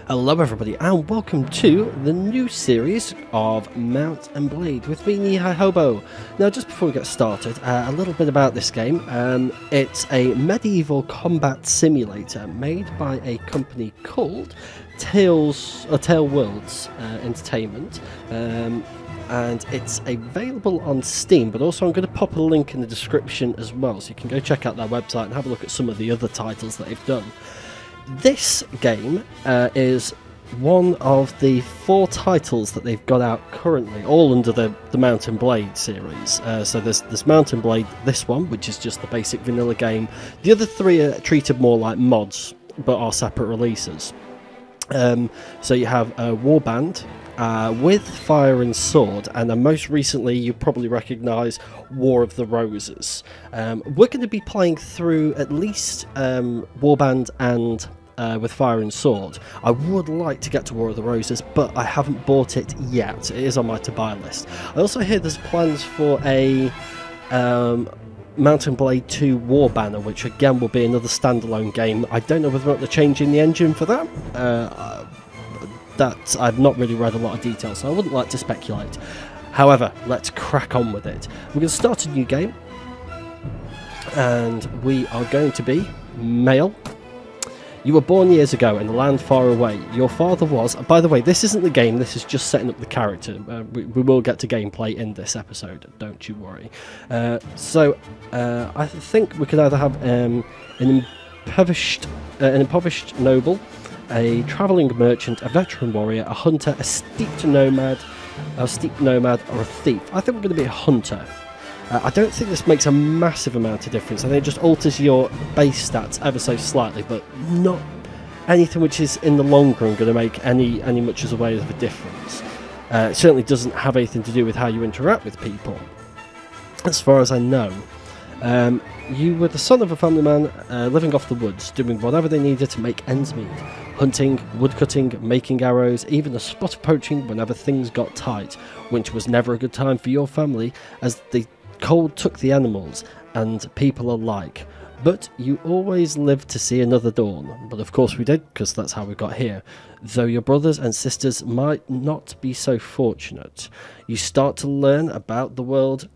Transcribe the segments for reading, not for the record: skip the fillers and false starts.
Hello everybody and welcome to the new series of Mount and Blade with me, Knee-High Hobo. Now just before we get started, a little bit about this game. It's a medieval combat simulator made by a company called Tale Worlds Entertainment, and it's available on Steam, but also I'm going to pop a link in the description as well, so you can go check out their website and have a look at some of the other titles that they've done. This game is one of the 4 titles that they've got out currently, all under the Mount and Blade series. So there's Mount and Blade, this one, which is just the basic vanilla game. The other 3 are treated more like mods, but are separate releases. So you have Warband, with Fire and Sword, and then most recently you probably recognise War of the Roses. We're going to be playing through at least Warband and with Fire and Sword. I would like to get to War of the Roses, but I haven't bought it yet. It is on my to-buy list. I also hear there's plans for a Mount and Blade 2 War Banner, which again will be another standalone game. I don't know whether or not they're changing the engine for that. That I've not really read a lot of details, so I wouldn't like to speculate. However, let's crack on with it. We're going to start a new game, and we are going to be male. You were born years ago in a land far away. Your father was... By the way, this isn't the game, this is just setting up the character. We will get to gameplay in this episode, don't you worry. I think we could either have an impoverished noble, a travelling merchant, a veteran warrior, a hunter, a steep nomad, or a thief. I think we're going to be a hunter. I don't think this makes a massive amount of difference. I think it just alters your base stats ever so slightly, but not anything which is in the long run going to make any much as a way of a difference. It certainly doesn't have anything to do with how you interact with people, as far as I know. You were the son of a family man living off the woods, doing whatever they needed to make ends meet. Hunting, woodcutting, making arrows, even a spot of poaching whenever things got tight. Winter was never a good time for your family, as the cold took the animals and people alike. But you always lived to see another dawn. But of course we did, because that's how we got here. Though your brothers and sisters might not be so fortunate. You start to learn about the world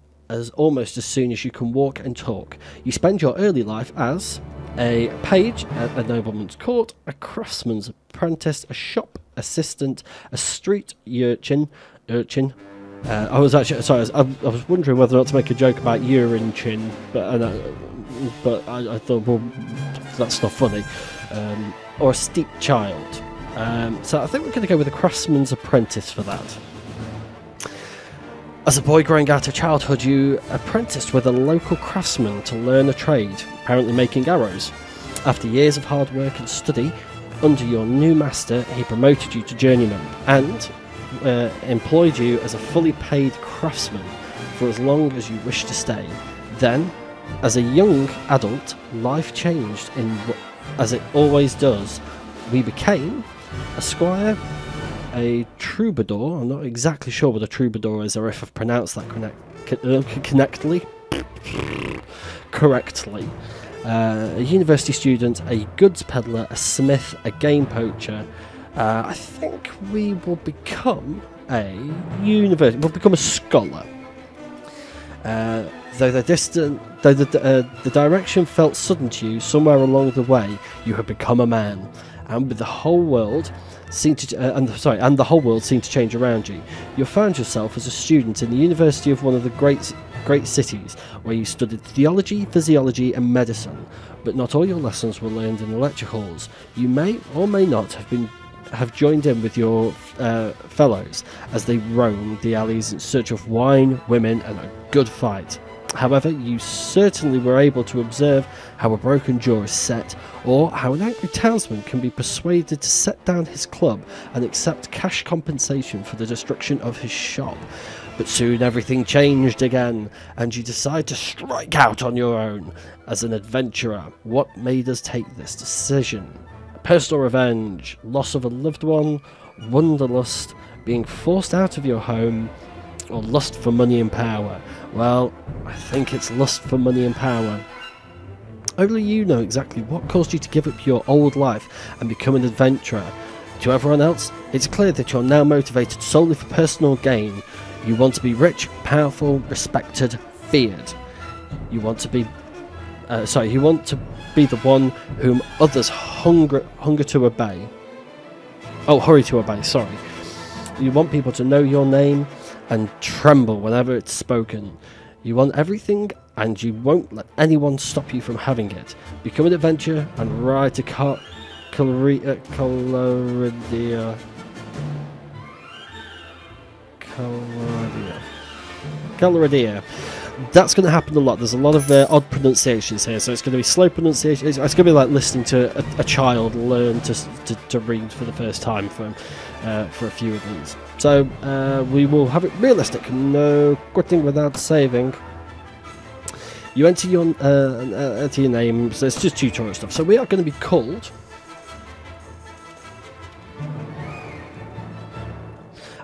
almost as soon as you can walk and talk. You spend your early life as a page at a nobleman's court, a craftsman's apprentice, a shop assistant, a street urchin. I was wondering whether or not to make a joke about urine chin, but I thought, well, that's not funny. Or a steep child. So I think we're going to go with a craftsman's apprentice for that. As a boy growing out of childhood, you apprenticed with a local craftsman to learn a trade, apparently making arrows. After years of hard work and study, under your new master, he promoted you to journeyman and employed you as a fully paid craftsman for as long as you wished to stay. Then, as a young adult, life changed as it always does. We became a squire, a troubadour. I'm not exactly sure what a troubadour is, or if I've pronounced that correctly. A university student, a goods peddler, a smith, a game poacher. I think we will become we'll become a scholar. Though the direction felt sudden to you, somewhere along the way, you had become a man, and with the whole world seemed to the whole world seemed to change around you. You found yourself as a student in the university of one of the great cities, where you studied theology, physiology, and medicine. But not all your lessons were learned in the lecture halls. You may or may not have joined in with your fellows as they roamed the alleys in search of wine, women, and a good fight. However, you certainly were able to observe how a broken jaw is set, or how an angry townsman can be persuaded to set down his club and accept cash compensation for the destruction of his shop. But soon everything changed again, and you decide to strike out on your own. As an adventurer, what made us take this decision? Personal revenge, loss of a loved one, wanderlust, being forced out of your home, or lust for money and power? Well, I think it's lust for money and power. Only you know exactly what caused you to give up your old life and become an adventurer. To everyone else, it's clear that you're now motivated solely for personal gain. You want to be rich, powerful, respected, feared. You want to be the one whom others hunger to obey. Oh, hurry to obey, sorry. You want people to know your name and tremble whenever it's spoken. You want everything, and you won't let anyone stop you from having it. Become an adventurer and ride to Calradia. That's going to happen a lot. There's a lot of odd pronunciations here, so it's going to be slow pronunciation. It's going to be like listening to a child learn to read for the first time for a few of these. So we will have it realistic, no quitting without saving. You enter your name, so it's just tutorial stuff. So we are going to be called...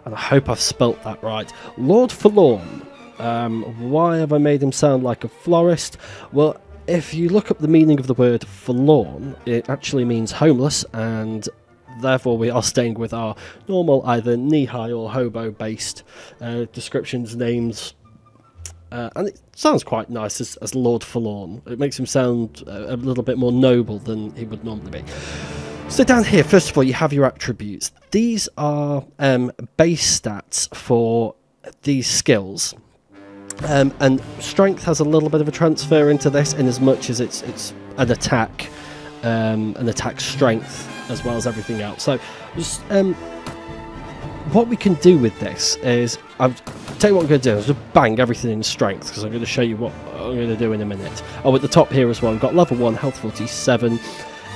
and I hope I've spelt that right, Lord Forlorn. Why have I made him sound like a florist? Well, if you look up the meaning of the word forlorn, it actually means homeless, and therefore we are staying with our normal either knee-high or hobo-based descriptions, names, and it sounds quite nice as Lord Forlorn. It makes him sound a little bit more noble than he would normally be. So down here, first of all, you have your attributes. These are base stats for these skills. And strength has a little bit of a transfer into this, in as much as it's an attack strength as well as everything else. So just, what we can do with this is, I'll tell you what I'm going to do, is just bang everything in strength, because I'm going to show you what I'm going to do in a minute. Oh, at the top here as well, we've got level 1, health 47,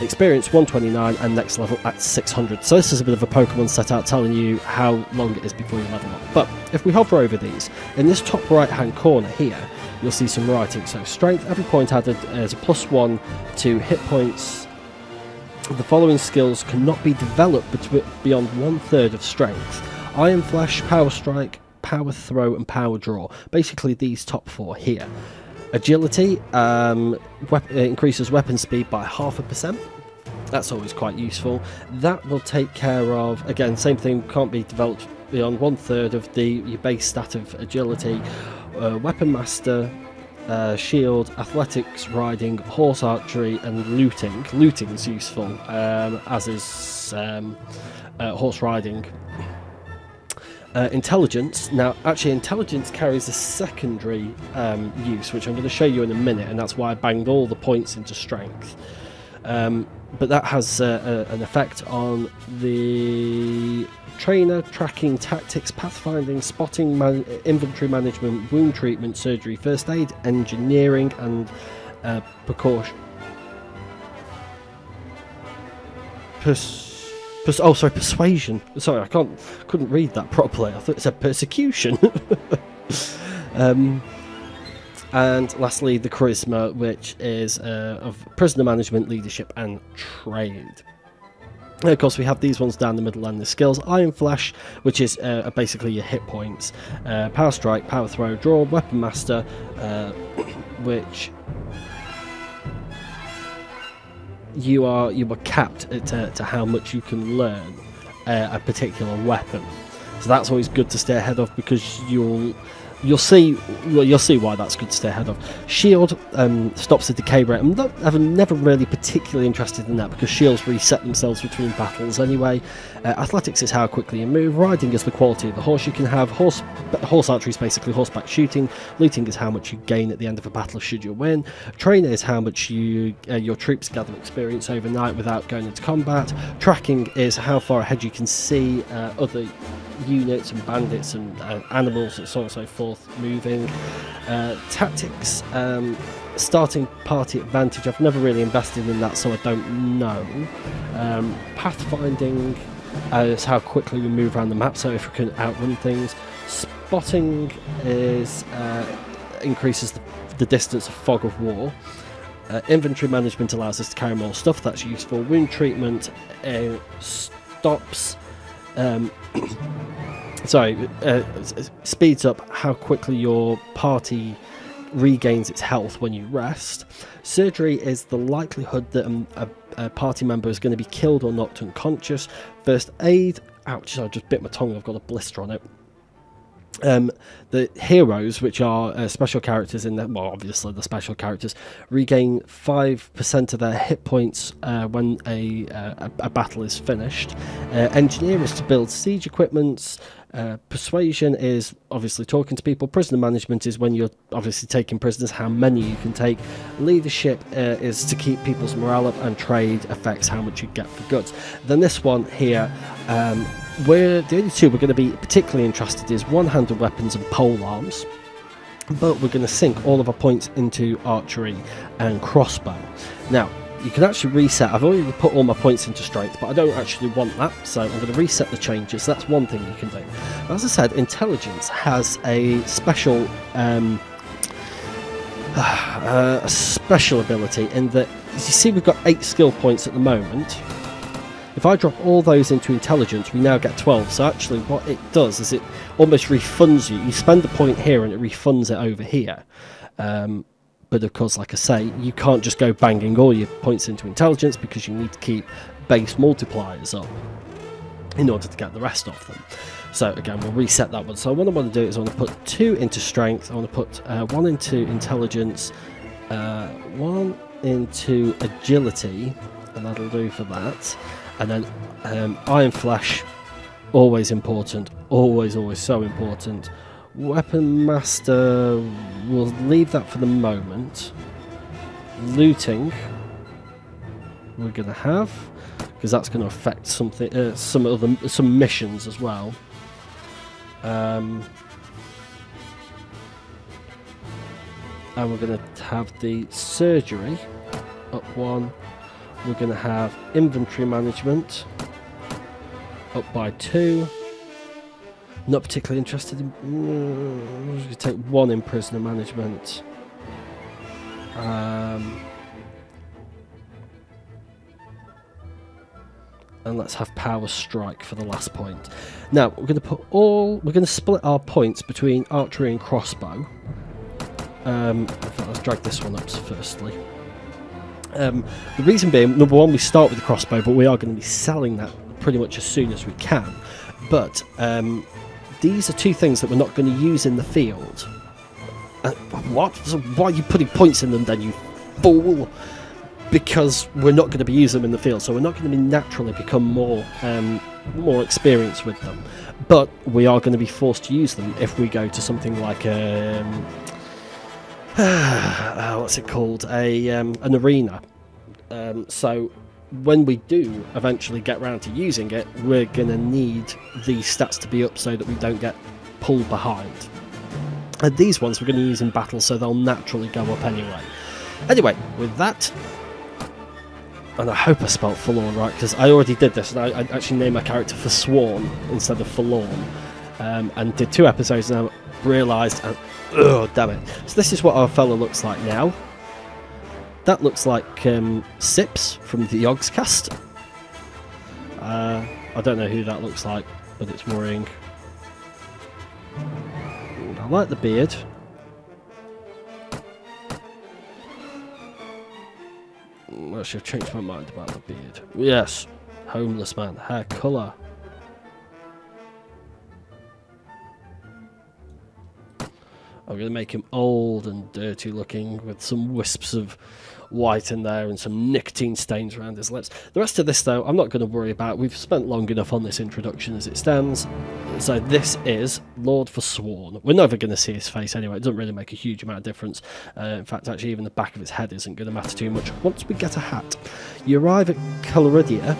experience 129, and next level at 600. So this is a bit of a Pokemon set out telling you how long it is before you level up. But if we hover over these, in this top right hand corner here, you'll see some writing. So strength, every point added is a +1 to hit points. The following skills cannot be developed beyond 1/3 of strength: Iron Flash, Power Strike, Power Throw, and Power Draw. Basically these top 4 here. Agility increases weapon speed by 0.5%. That's always quite useful. That will take care of, again, same thing, can't be developed beyond 1/3 of your base stat of agility. Weapon Master, Shield, Athletics, Riding, Horse Archery, and Looting. Looting's useful, as is Horse Riding. Intelligence. Now, actually, intelligence carries a secondary use, which I'm going to show you in a minute, and that's why I banged all the points into strength. But that has an effect on the trainer, tracking, tactics, pathfinding, spotting, inventory management, wound treatment, surgery, first aid, engineering, and precaution. Persuasion. Sorry, I couldn't read that properly. I thought it said persecution. And lastly, the charisma, which is of prisoner management, leadership, and trade. And of course, we have these ones down the middle and the skills. Iron Flash, which is basically your hit points. Power Strike, Power Throw, Draw, Weapon Master, which you are capped to how much you can learn a particular weapon. So that's always good to stay ahead of, because you'll see why that's good to stay ahead of. Shield stops the decay rate. I'm never really particularly interested in that, because shields reset themselves between battles anyway. Athletics is how quickly you move. Riding is the quality of the horse you can have. Horse archery is basically horseback shooting. Looting is how much you gain at the end of a battle should you win. Trainer is how much your troops gather experience overnight without going into combat. Tracking is how far ahead you can see other units and bandits and animals and so on and so forth moving. Tactics, starting party advantage. I've never really invested in that, so I don't know. Pathfinding is how quickly we move around the map, so if we can outrun things. Spotting is increases the distance of fog of war. Inventory management allows us to carry more stuff, that's useful. Wound treatment stops speeds up how quickly your party regains its health when you rest. Surgery is the likelihood that a party member is going to be killed or knocked unconscious. First aid. Ouch, I just bit my tongue, I've got a blister on it. The heroes, which are special characters in well, obviously the special characters, regain 5% of their hit points when a battle is finished. Engineer is to build siege equipments. Persuasion is obviously talking to people. Prisoner management is when you're obviously taking prisoners, how many you can take. Leadership is to keep people's morale up, and trade affects how much you get for goods. Then this one here, the only two we're going to be particularly interested is one-handed weapons and pole arms, but we're going to sink all of our points into archery and crossbow. Now, you can actually reset. I've already put all my points into strength, but I don't actually want that, so I'm going to reset the changes. That's one thing you can do. As I said, intelligence has a special ability in that, as you see, we've got 8 skill points at the moment. If I drop all those into intelligence, we now get 12. So actually what it does is it almost refunds you. You spend a point here and it refunds it over here. But of course, like I say, you can't just go banging all your points into intelligence, because you need to keep base multipliers up in order to get the rest of them. So again, we'll reset that one. So what I want to do is I want to put 2 into strength. I want to put 1 into intelligence, 1 into agility, and that'll do for that. And then Iron Flesh, always important, always so important. Weapon Master, we'll leave that for the moment. Looting, we're going to have, because that's going to affect something, some missions as well. And we're going to have the surgery up 1. We're going to have inventory management up by 2. Not particularly interested in. We're going to take 1 in prisoner management. And let's have power strike for the last point. Now we're going to split our points between archery and crossbow. In fact, let's drag this one up firstly. The reason being, number one, we start with the crossbow, but we are going to be selling that pretty much as soon as we can. But these are 2 things that we're not going to use in the field. What? So why are you putting points in them then, you fool? Because we're not going to be using them in the field, so we're not going to be naturally become more experienced with them. But we are going to be forced to use them if we go to something like what's it called? An arena. So when we do eventually get round to using it, we're going to need these stats to be up so that we don't get pulled behind. And these ones we're going to use in battle, so they'll naturally go up anyway. Anyway, with that, and I hope I spelled Forlorn right, because I already did this, and I actually named my character Forsworn instead of Forlorn, and did 2 episodes and I realised, oh damn it. So this is what our fella looks like now. That looks like Sips from the Yogscast. I don't know who that looks like, but it's worrying. I like the beard. Actually, I've changed my mind about the beard. Yes, homeless man, hair colour. I'm going to make him old and dirty looking with some wisps of white in there and some nicotine stains around his lips. The rest of this, though, I'm not going to worry about. We've spent long enough on this introduction as it stands. So this is Lord Forlorn. We're never going to see his face anyway. It doesn't really make a huge amount of difference. In fact, actually, even the back of his head isn't going to matter too much. Once we get a hat, you arrive at Caloridia,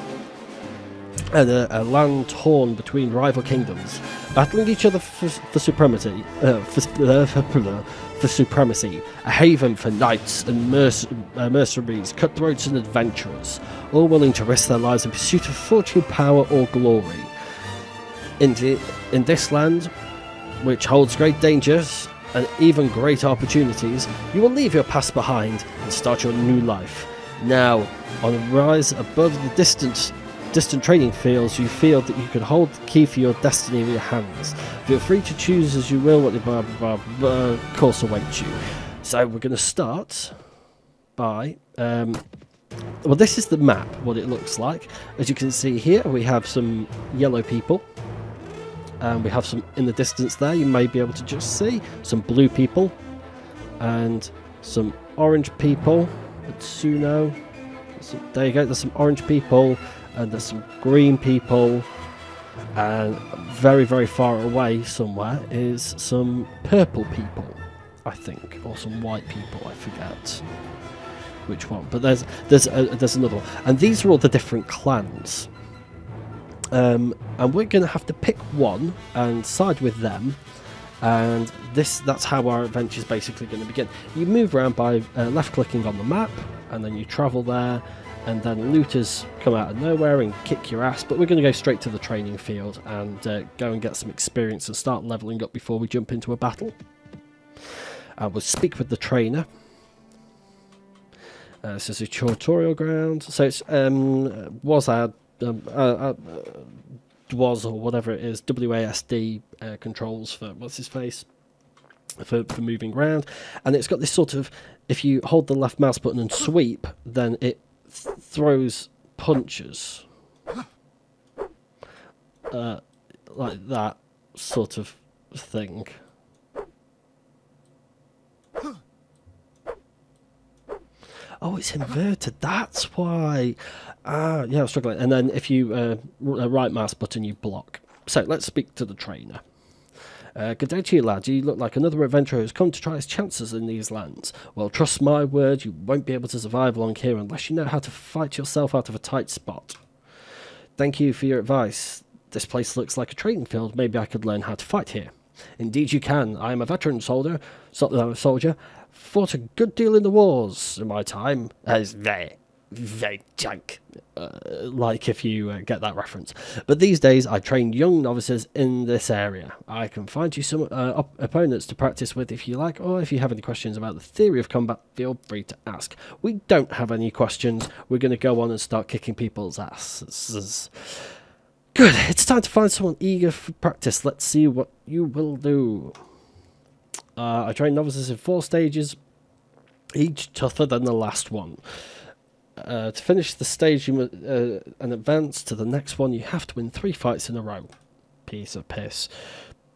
a land torn between rival kingdoms, battling each other for supremacy, for supremacy, a haven for knights and mercenaries, cutthroats and adventurers, all willing to risk their lives in pursuit of fortune, power, or glory. In this land, which holds great dangers and even great opportunities, you will leave your past behind and start your new life. Now, on a rise above the distant trading fields, you feel that you can hold the key for your destiny in your hands. Feel free to choose as you will what the course awaits you. So we're going to start by Well, this is the map, what it looks like. As you can see here, we have some yellow people. And we have some in the distance there, you may be able to just see. Some blue people. And some orange people. Atsuno. There you go, there's some orange people. And there's some green people. And very, very far away somewhere is some purple people, I think. Or some white people, I forget which one, but there's another one, and these are all the different clans, and we're going to have to pick one and side with them, and that's how our adventure is basically going to begin. You move around by left clicking on the map, and then you travel there, and then looters come out of nowhere and kick your ass, but we're going to go straight to the training field and go and get some experience and start leveling up before we jump into a battle. We'll speak with the trainer. This is a tutorial ground, so it's WASD or whatever it is, WASD controls for what's his face for moving around, and it's got this sort of, if you hold the left mouse button and sweep, then it throws punches like that sort of thing. Oh, it's inverted, that's why. Yeah, I was struggling. And then if you right mouse button, you block. So let's speak to the trainer. Good day to you, lad. You look like another adventurer who's come to try his chances in these lands. Well, trust my word, you won't be able to survive long here unless you know how to fight yourself out of a tight spot. Thank you for your advice. This place looks like a training field. Maybe I could learn how to fight here. Indeed you can. I am a veteran soldier. Fought a good deal in the wars in my time. It's very junk. Like if you get that reference. But these days I train young novices in this area. I can find you some opponents to practice with if you like, or if you have any questions about the theory of combat, feel free to ask. We don't have any questions. We're going to go on and start kicking people's asses. Good, it's time to find someone eager for practice. Let's see what you will do. I train novices in 4 stages, each tougher than the last one. To finish the stage and advance to the next one, you have to win 3 fights in a row. Piece of piss.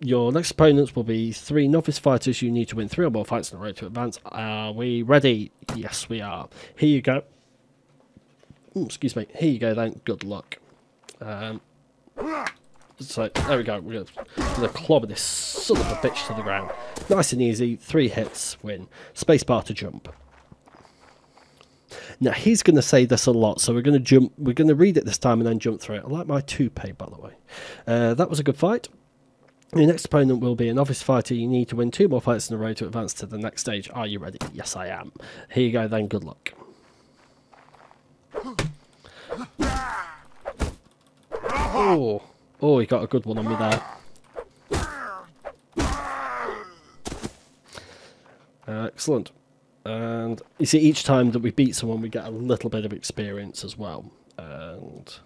Your next opponents will be 3 novice fighters. You need to win 3 or more fights in a row to advance. Are we ready? Yes, we are. Here you go. Excuse me. Here you go then. Good luck. So, there we go. We're going to clobber this son of a bitch to the ground. Nice and easy. 3 hits, win. Spacebar to jump. Now, he's going to say this a lot, so we're going to jump. We're going to read it this time and then jump through it. I like my toupee, by the way. That was a good fight. Your next opponent will be a novice fighter. You need to win 2 more fights in a row to advance to the next stage. Are you ready? Yes, I am. Here you go, then. Good luck. Oh, he got a good one on me there. Excellent. And you see, each time that we beat someone, we get a little bit of experience as well. And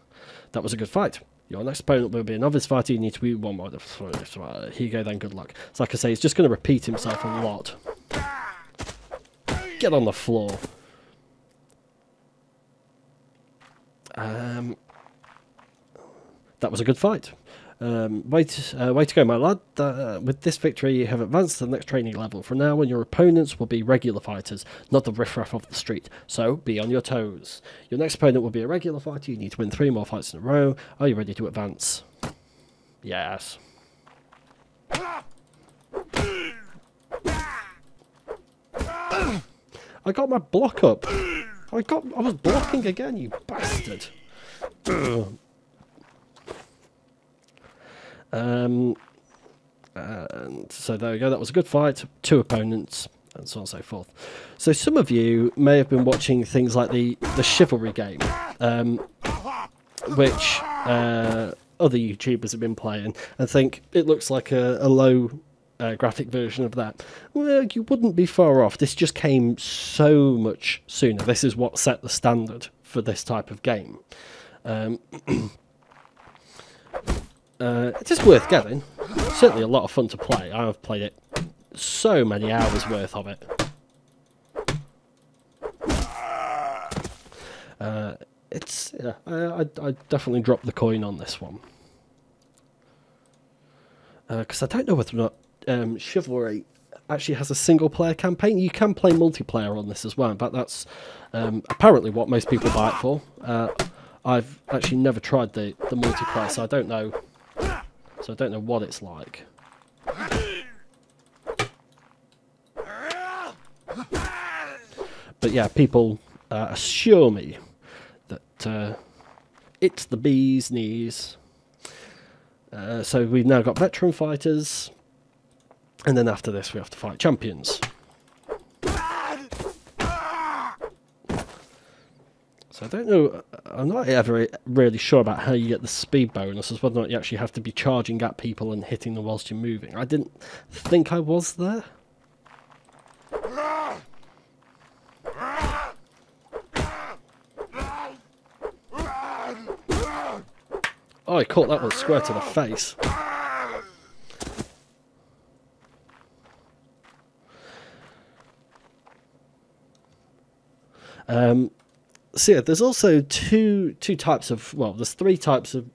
that was a good fight. Your next opponent will be a novice fighter. You need to be 1 more. Here you go then, good luck. So like I say, he's just going to repeat himself a lot. Get on the floor. That was a good fight. Way to go, my lad. With this victory, you have advanced to the next training level. From now on, your opponents will be regular fighters, not the riffraff of the street. So, be on your toes. Your next opponent will be a regular fighter. You need to win 3 more fights in a row. Are you ready to advance? Yes. I got my block up. I was blocking again, you bastard. And so there we go, that was a good fight, 2 opponents, and so on and so forth. So some of you may have been watching things like the Chivalry game, which other YouTubers have been playing, and think it looks like a low graphic version of that. Well, you wouldn't be far off. This just came so much sooner. This is what set the standard for this type of game. It is worth getting. Certainly a lot of fun to play. I have played it so many hours worth of it. Yeah, I definitely dropped the coin on this one. Because I don't know whether or not Chivalry actually has a single-player campaign. You can play multiplayer on this as well. In fact, that's apparently what most people buy it for. I've actually never tried the multiplayer, so I don't know. So I don't know what it's like. But yeah, people assure me that it's the bee's knees. So we've now got veteran fighters, and then after this we have to fight champions. So I don't know, I'm not ever really sure about how you get the speed bonuses, whether or not you actually have to be charging at people and hitting them whilst you're moving. I didn't think I was there. Oh, I caught that one square to the face. So yeah, there's also two types of, well, there's three types of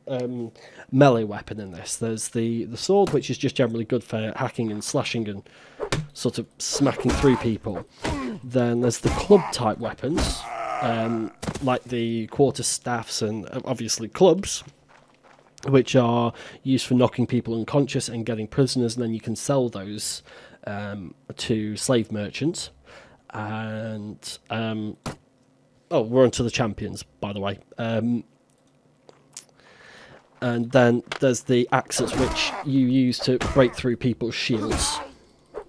melee weapon in this. There's the sword, which is just generally good for hacking and slashing and sort of smacking through people. Then there's the club type weapons, like the quarter staffs and obviously clubs, which are used for knocking people unconscious and getting prisoners, and then you can sell those to slave merchants. And oh, we're on to the champions, by the way. And then there's the axes, which you use to break through people's shields.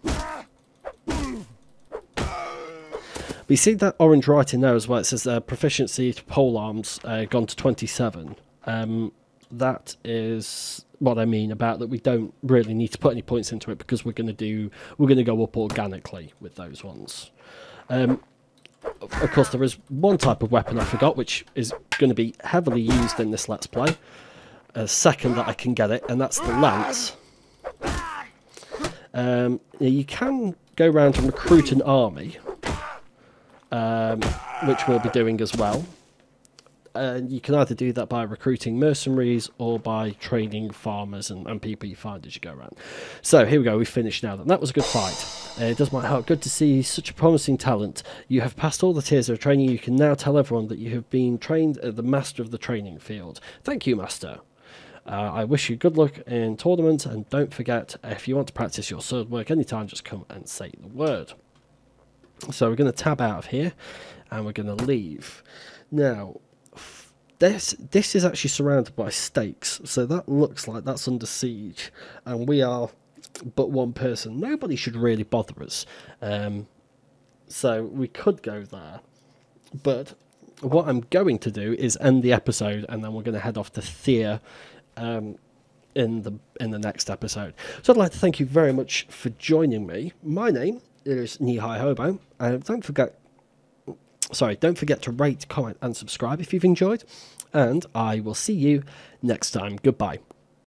But you see that orange writing there as well, it says proficiency to polearms gone to 27. That is what I mean about that we don't really need to put any points into it, because we're going to go up organically with those ones. Of course, there is one type of weapon I forgot, which is going to be heavily used in this Let's Play. A second that I can get it, and that's the lance. You can go around and recruit an army, which we'll be doing as well. And you can either do that by recruiting mercenaries or by training farmers and people you find as you go around. So here we go, we've finished now. That was a good fight. It does my heart good to see such a promising talent. You have passed all the tiers of training. You can now tell everyone that you have been trained at the master of the training field. Thank you, master. I wish you good luck in tournaments, and don't forget, if you want to practice your sword work anytime, just come and say the word. So we're going to tab out of here, and we're going to leave. Now, this is actually surrounded by stakes, so that looks like that's under siege, and we are but one person. Nobody should really bother us, so we could go there, but what I'm going to do is end the episode, and then we're going to head off to Thea in the next episode. So I'd like to thank you very much for joining me. My name is Knee-High Hobo, and don't forget to rate, comment and subscribe if you've enjoyed, and I will see you next time. Goodbye.